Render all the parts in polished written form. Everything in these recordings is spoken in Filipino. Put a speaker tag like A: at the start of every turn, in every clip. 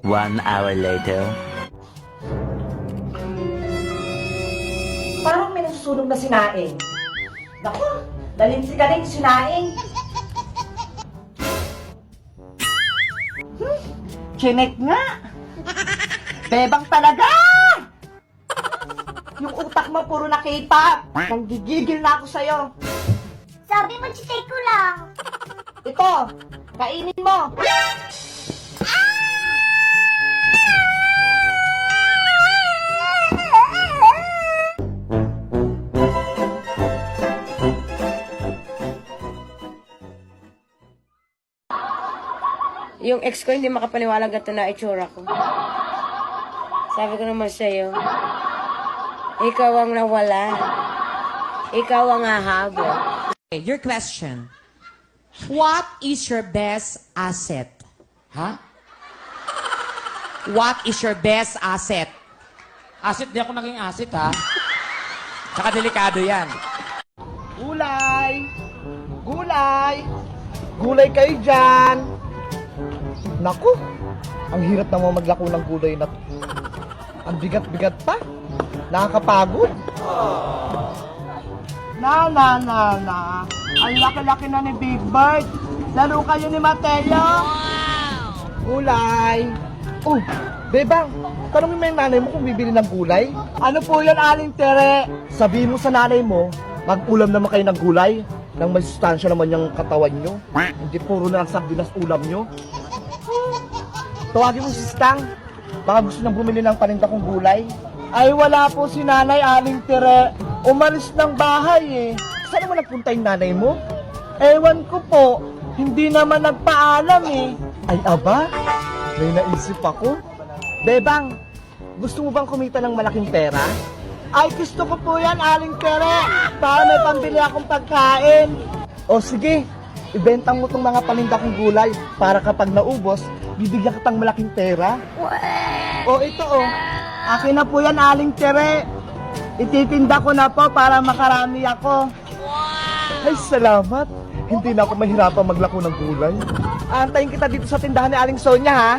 A: 1 hour later.
B: Parang may nasusunog na sinaing. Naku, dalinsi ka rin sinaing. Chinek nga. Bebang talaga! Yung utak mo puro na K-pop. Nanggigigil na ako sa'yo.
C: Sabi mo, chitek ko lang.
B: Ito, kainin mo.
D: Yung ex ko hindi makapaniwalag at na itsura ko. Sabi ko naman sa'yo, ikaw ang nawala. Ikaw ang hahabol.
E: Okay, your question. What is your best asset? Ha? What is your best asset?
F: Asset, di ako naging asset, ha? Tsaka delikado yan.
B: Gulay! Gulay! Gulay kayo dyan! Naku! Ang hirap naman maglako ng gulay na to. Ang bigat-bigat pa. Nakakapagod. Na. Ang laki-laki na ni Big Bird. Laro kayo ni Mateo. Gulay. Oh, Bebang, tanongin mo yung nanay mo kung bibili ng gulay. Ano po yan, Aling Tere? Sabihin mo sa nanay mo, mag-ulam naman kayo ng gulay. Nang may sustansya naman yung katawan nyo. Hindi puro na lang sardinas ulam nyo. Tawagin mo si Stang. Baka gusto nang bumili ng paninda kong gulay. Ay, wala po si Nanay Aling Tere. Umalis ng bahay eh. Saan naman nagpunta yung nanay mo? Ewan ko po. Hindi naman nagpaalam eh. Ay, aba? May naisip ako. Bebang, gusto mo bang kumita ng malaking pera? Ay, gusto ko po yan, Aling Tere. Para may pambili akong pagkain. O sige, ibenta mo tong mga paninda kong gulay para kapag naubos, bibigyan kitang malaking pera. O ito o, akin na po yan, Aling Tere. Ititinda ko na po para makarami ako. Ay, salamat. Hindi na ako mahirapan maglako ng gulay. Antayin kita dito sa tindahan ni Aling Sonia, ha?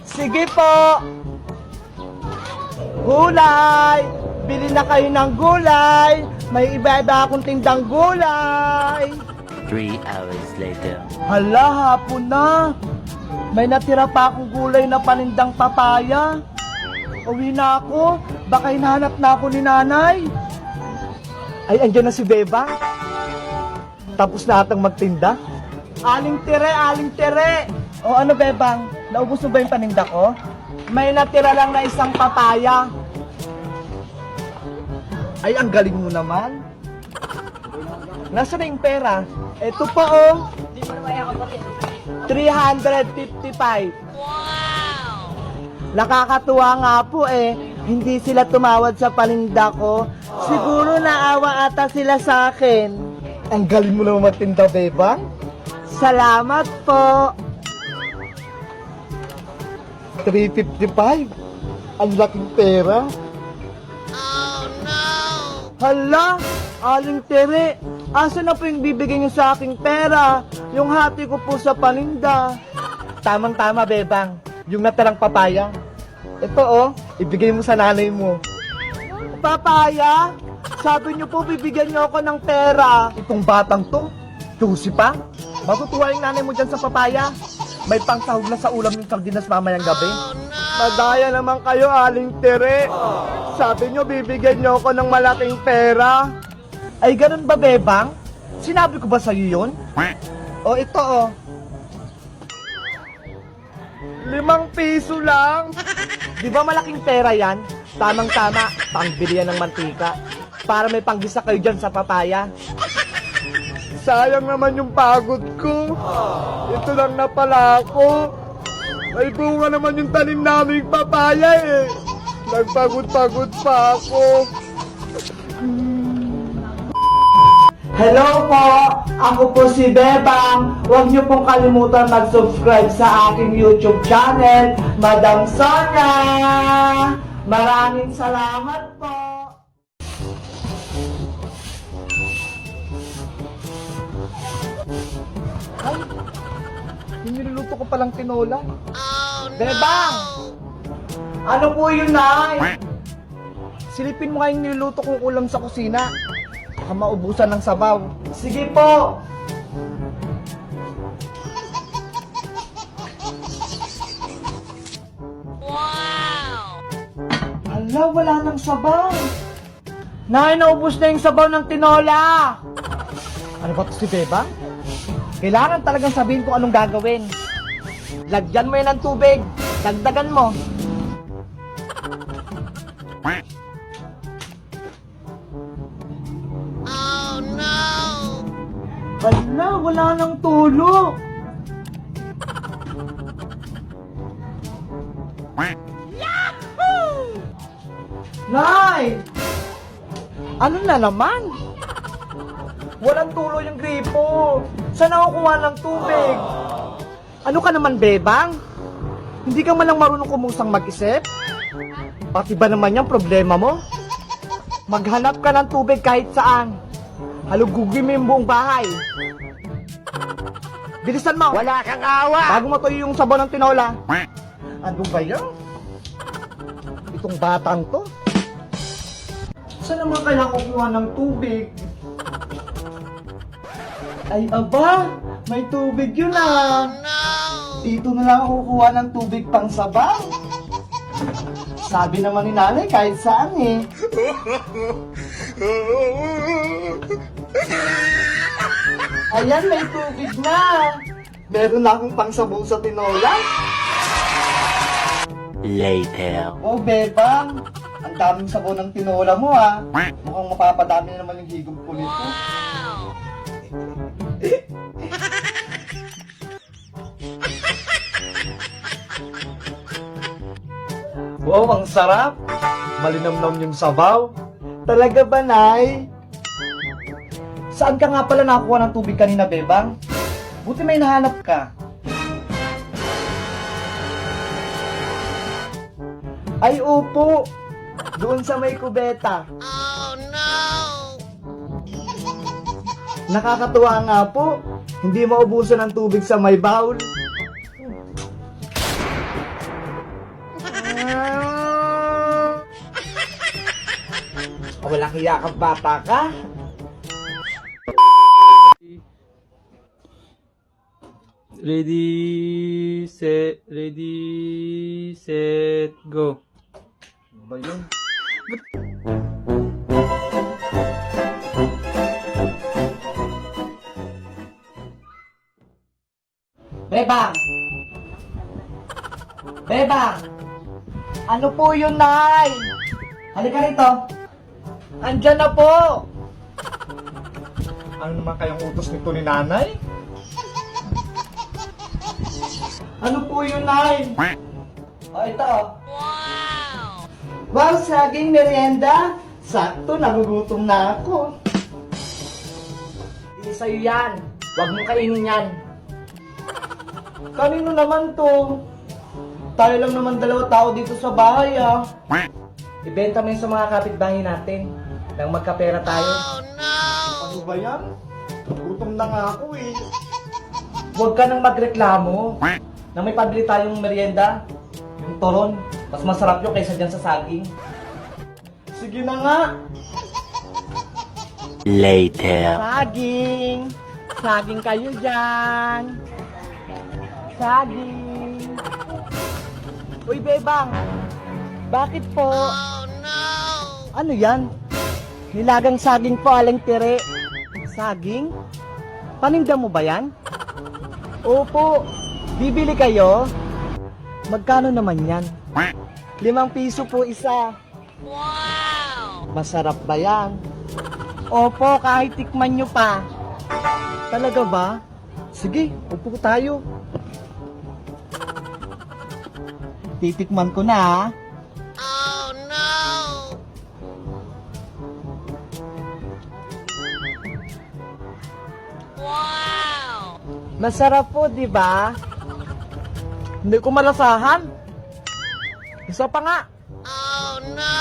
B: Sige po. Gulay! Bili na kayo ng gulay. May iba-iba akong tindang gulay.
A: 3 hours later.
B: Hala, hapon na. May natira pa akong gulay na panindang papaya. Uwi na ako. Baka hinahanap na ako ni nanay. Ay, andyan na si Beba. Tapos na atang magtinda. Aling Tere. O ano, Bebang? Naubos mo ba yung paninda ko? May natira lang na isang papaya. Ay, ang galing mo naman. Nasaan na yung pera? Ito pa, oh. 355. Wow! Nakakatuwa nga po eh. Hindi sila tumawad sa paninda ko. Siguro naawa ata sila sa akin. Ang galing mo naman magtinda, Bebang. Salamat po. 355. Ang laking pera. Hala, Aling Tere, asa na po yung bibigay niyo sa aking pera? Yung hati ko po sa paninda. Tamang-tama, Bebang. Yung natirang papaya. Ito, oh, ibigay mo sa nanay mo. Papaya? Sabi niyo po, bibigyan niyo ako ng pera. Itong batang to, tusi pa. Matutuwa yung nanay mo dyan sa papaya. May pangsahog na sa ulam yung sardinas mamayang gabi. Madaya naman kayo, Aling Tere. Sabi nyo, bibigyan nyo ako ng malaking pera. Ay, ganun ba, Bebang? Sinabi ko ba sa'yo yun? O, ito, o. 5 piso lang. Di ba malaking pera yan? Tamang-tama, pangbili yan ng mantika. Para may panggisa kayo dyan sa papaya. Sayang naman yung pagod ko. Ito lang na pala ako. Ay, bunga naman yung tanim naming papaya eh. Nagpagod-pagod pa ako. Hello po! Ako po si Bebang. Huwag niyo pong kalimutan mag-subscribe sa aking YouTube channel, Madam Sonia! Maraming salamat po! Ay, yung niluluto ko palang tinola. Oh, no! Bebang! Ano po yun, Nay? Silipin mo nga yung niluto kong ulam sa kusina. Baka maubusan ng sabaw. Sige po! Hala, wala nang sabaw. Nay, naubos na yung sabaw ng tinola. Ano ba to si Bebang? Kailangan talagang sabihin kung anong gagawin. Lagyan mo yan ng tubig. Dagdagan mo. Oh no! Hala, wala nang tulo. Nay! Ano na naman? Walang tulo yung gripo. Saan ako kuha ng tubig? Ano ka naman, Bebang? Hindi ka man lang marunong kumusang mag-isip? Pati ba naman yung problema mo? Maghanap ka ng tubig kahit saan. Halugugin mo yung buong bahay. Bilisan mo!
A: Wala kang awa!
B: Bago matuyo yung sabaw ng tinola. Ano ba yan? Itong batang to? Saan naman kaya kukuha ng tubig? Ay aba, may tubig yun ah. Dito na lang ako kukuha ng tubig pang sabaw. Sabi naman ni nanay kahit saan eh. Ayan, may tubig na. Meron na akong pangsabaw sa tinola.
A: Later.
B: Oh, Bebang. Ang daming sabaw ng tinola mo ah. Mukhang mapapadami na naman yung higop ko nito. Wow, ang sarap. Malinamnam yung sabaw. Talaga ba, Nay? Saan ka nga pala nakuha ng tubig kanina, Bebang? Buti may nahanap ka. Ay, opo. Doon sa may kubeta. Oh, no! Nakakatuwa nga po. Hindi maubusan ng tubig sa may bowl. Walang hiya kang bata ka.
G: Ready, set, go.
B: Ano ba yun? Bebang! Bebang! Ano po yun, Nay? Halika rito. Andyan na po. Ano naman kayang utos nito ni Nanay? Ano po yun, Nay? Oh, ito. Wow! Wow, saging merienda. Sakto, nagugutom na ako. Hindi sa'yo yan. Huwag mo kainin yan. Kanino naman to? Tayo lang naman dalawa tao dito sa bahay ah. Ibenta mo yun sa mga kapitbahay natin. Nang magkapera tayo. Oh no! Ano ba yan? Gutom na nga ako eh. Huwag ka nang magreklamo. Na may pabili tayong merienda. Yung toron. Mas masarap yun kaysa dyan sa saging. Sige na nga.
A: Later.
B: Saging! Saging kayo dyan! Saging! Uy, Bebang! Bakit po? Oh, no! Ano yan? Nilagang saging po, Aling Tere. Saging? Paninda mo ba yan? Opo. Bibili kayo? Magkano naman yan? 5 piso po isa. Wow! Masarap ba yan? Opo, kahit tikman nyo pa. Talaga ba? Sige, upo tayo. Titikman ko na ha. Oh no! Wow! Masarap po, di ba? Hindi ko malasahan. Isa pa nga. Oh no!